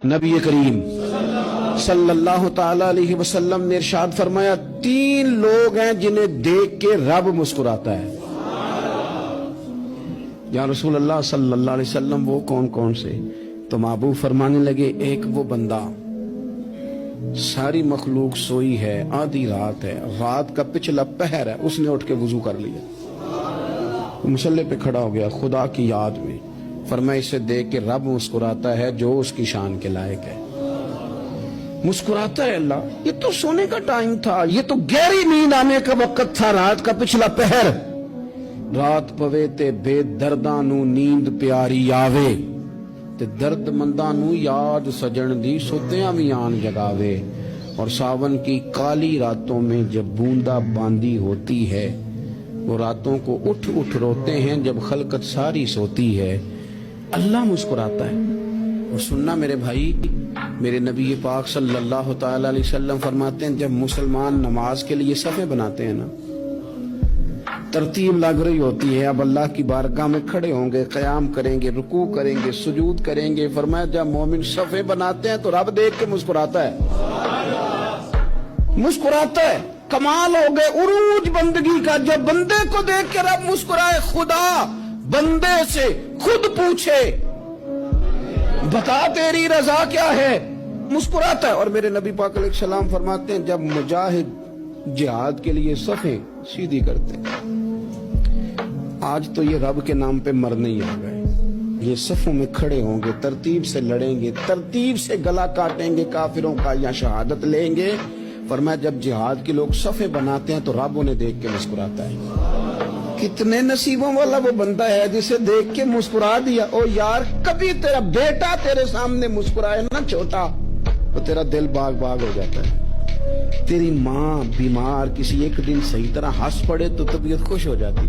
نبی کریم صلی اللہ تعالی علیہ وسلم نے ارشاد فرمایا 3 لوگ ہیں جنہیں دیکھ کے رب مسکراتا ہے۔ یا رسول اللہ صلی اللہ علیہ وسلم وہ کون کون سے؟ تو محبوب فرمانے لگے ایک وہ بندہ ساری مخلوق سوئی ہے، آدھی رات ہے، رات کا پچھلا پہر ہے، اس نے اٹھ کے وضو کر لیا، مصلی پہ کھڑا ہو گیا خدا کی یاد میں، فرمایا اسے دیکھ کے رب مسکراتا ہے جو اس کی شان کے لائق ہے۔ مسکراتا ہے اللہ، یہ تو سونے کا ٹائم تھا، یہ تو گہری نیند آنے کا وقت تھا، رات کا پچھلا پہر، رات پوے تے بے درداں نو نیند پیاری آوے تے درد منداں نو یاد سجن دی سوتیاں بھی آن جگاوے، اور ساون کی کالی راتوں میں جب بوندا باندی ہوتی ہے وہ راتوں کو اٹھ اٹھ روتے ہیں جب خلقت ساری سوتی ہے، اللہ مسکراتا ہے۔ اور سننا میرے بھائی، میرے نبی پاک صلی اللہ تعالی علیہ وسلم فرماتے ہیں جب مسلمان نماز کے لیے صفیں بناتے ہیں نا، ترتیب لگ رہی ہوتی ہے، اب اللہ کی بارگاہ میں کھڑے ہوں گے، قیام کریں گے، رکوع کریں گے، سجود کریں گے، فرمایا جب مومن صفیں بناتے ہیں تو رب دیکھ کے مسکراتا ہے، مسکراتا ہے۔ کمال ہو گئے عروج بندگی کا، جب بندے کو دیکھ کے رب مسکرائے، خدا بندے سے خود پوچھے بتا تیری رضا کیا ہے، مسکراتا ہے۔ اور میرے نبی پاک علیہ السلام فرماتے ہیں جب مجاہد جہاد کے لیے صفیں سیدھی کرتے ہیں، آج تو یہ رب کے نام پہ مرنے ہی آ گئے، یہ صفوں میں کھڑے ہوں گے، ترتیب سے لڑیں گے، ترتیب سے گلا کاٹیں گے کافروں کا یا شہادت لیں گے۔ فرمایا جب جہاد کے لوگ صفیں بناتے ہیں تو رب انہیں دیکھ کے مسکراتا ہے۔ کتنے نصیبوں والا وہ بندہ ہے جسے دیکھ کے مسکرا دیا۔ او یار، کبھی تیرا بیٹا تیرے سامنے مسکرائے نا چھوٹا تو تیرا دل باغ باغ ہو جاتا ہے۔ تیری ماں بیمار کسی ایک دن صحیح طرح ہنس پڑے تو طبیعت خوش ہو جاتی۔